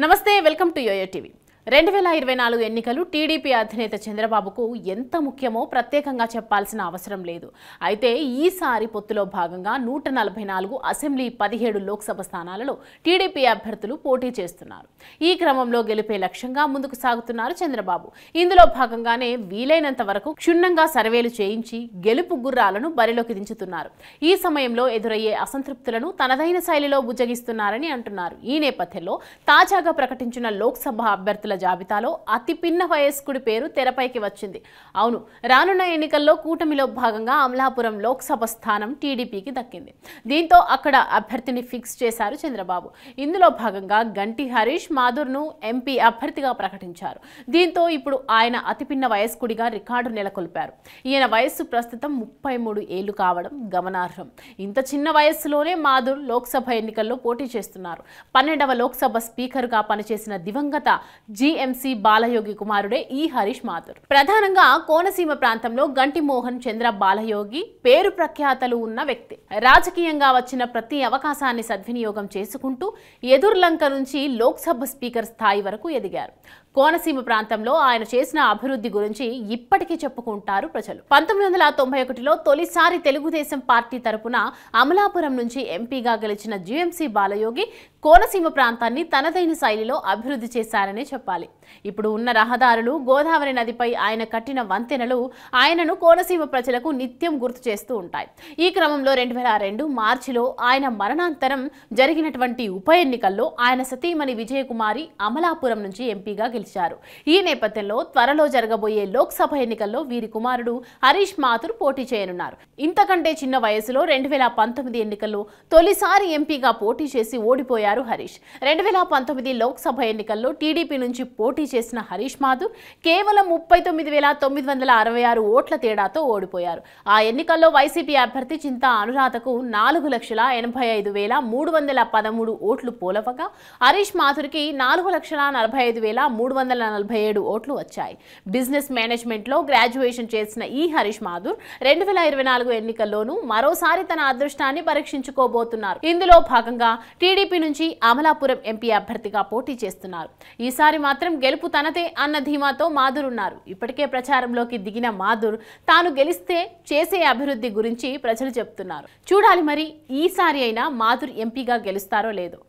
నమస్తే welcome to yo-yo TV 2024 ఎన్నికలు TDP అధినేత చంద్రబాబుకు ఎంత ముఖ్యమో ప్రత్యేకంగా చెప్పాల్సిన అవసరం లేదు. అయితే ఈసారి పొత్తులో భాగంగా 144 అసెంబ్లీ 17 లోక్సభ స్థానాలలో టీడీపీ అభ్యర్థులు పోటీ చేస్తున్నారు. ఈ క్రమంలో గెలిపే లక్ష్యంగా ముందుకు సాగుతున్నారు చంద్రబాబు. ఇందులో భాగంగానే వీలైనంత వరకు క్షుణ్ణంగా సర్వేలు చేయించి గెలుపు గుర్రాలను బరిలోకి దించుతున్నారు. ఈ సమయంలో ఎదురయ్యే అసంతృప్తులను తనదైన శైలిలో బుజ్జగిస్తున్నారని అంటున్నారు. ఈ నేపథ్యంలో తాజాగా ప్రకటించిన లోక్సభ అభ్యర్థుల జాబితాలో అతి పిన్న వయస్కుడి పేరు తెరపైకి వచ్చింది. అవును, రానున్న ఎన్నికల్లో కూటమిలో భాగంగా అమలాపురం లోక్సభ స్థానం టీడీపీకి దక్కింది. దీంతో అక్కడ అభ్యర్థిని ఫిక్స్ చేశారు చంద్రబాబు. ఇందులో భాగంగా గంటి హరీష్ మాధుర్ను ఎంపీ అభ్యర్థిగా ప్రకటించారు. దీంతో ఇప్పుడు ఆయన అతి పిన్న వయస్కుడిగా రికార్డు నెలకొల్పారు. ఈయన వయస్సు ప్రస్తుతం 33 ఏళ్లు కావడం గమనార్హం. ఇంత చిన్న వయస్సులోనే మాధుర్ లోక్సభ ఎన్నికల్లో పోటీ చేస్తున్నారు. 12వ లోక్సభ స్పీకర్గా పనిచేసిన దివంగత జీఎంసీ బాలయోగి కుమారుడే ఈ హరీష్ మాథుర్. ప్రధానంగా కోనసీమ ప్రాంతంలో గంటి మోహన్ చంద్ర బాలయోగి పేరు ప్రఖ్యాతలు ఉన్న వ్యక్తి. రాజకీయంగా వచ్చిన ప్రతి అవకాశాన్ని సద్వినియోగం చేసుకుంటూ ఎదుర్లంక నుంచి లోక్సభ స్పీకర్ స్థాయి వరకు ఎదిగారు. కోనసీమ ప్రాంతంలో ఆయన చేసిన అభివృద్ధి గురించి ఇప్పటికీ చెప్పుకుంటారు ప్రజలు. 1991లో తొలిసారి తెలుగుదేశం పార్టీ తరపున అమలాపురం నుంచి ఎంపీగా గెలిచిన జీఎంసీ బాలయోగి కోనసీమ ప్రాంతాన్ని తనదైన శైలిలో అభివృద్ధి చేశారనే చెప్పాలి. ఇప్పుడు ఉన్న రహదారులు, గోదావరి నదిపై ఆయన కట్టిన వంతెనలు ఆయనను కోనసీమ ప్రజలకు నిత్యం గుర్తు చేస్తూ ఉంటాయి. ఈ క్రమంలో 2002 మార్చిలో ఆయన మరణాంతరం జరిగినటువంటి ఉప ఎన్నికల్లో ఆయన సతీమణి విజయకుమారి అమలాపురం నుంచి ఎంపీగా గెలిచారు. ఈ నేపథ్యంలో త్వరలో జరగబోయే లోక్సభ ఎన్నికల్లో వీరి కుమారుడు హరీష్ మాథుర్ పోటీ చేయనున్నారు. ఇంతకంటే చిన్న వయసులో 2019 ఎన్నికల్లో తొలిసారి ఎంపీగా పోటీ చేసి ఓడిపోయారు హరీష్. 2019 లోక్సభ ఎన్నికల్లో టీడీపీ నుంచి పోటీ చేసిన హరీష్ మాథుర్ కేవలం 39,966 ఓట్ల తేడాతో ఓడిపోయారు. ఆ ఎన్నికల్లో వైసీపీ అభ్యర్థి చింతా అనురాధకు 4,85,313 ఓట్లు పోలవగా హరీష్ మాథుర్కి 4,45,347 ఓట్లు వచ్చాయి. బిజినెస్ మేనేజ్మెంట్ లో గ్రాడ్యుయేషన్ చేసిన ఈ హరీష్ మాథుర్ 2024 ఎన్నికల్లోనూ మరోసారి తన అదృష్టాన్ని పరీక్షించుకోబోతున్నారు. ఇందులో భాగంగా టీడీపీ నుంచి అమలాపురం ఎంపీ అభ్యర్థిగా పోటీ చేస్తున్నారు. ఈసారి మాత్రం గెలుపు తనదే అన్న ధీమాతో మాథుర్ ఉన్నారు. ఇప్పటికే ప్రచారంలోకి దిగిన మాథుర్ తాను గెలిస్తే చేసే అభివృద్ధి గురించి ప్రజలు చెప్తున్నారు. చూడాలి మరి ఈసారి అయినా మాథుర్ ఎంపీగా గెలుస్తారో లేదో.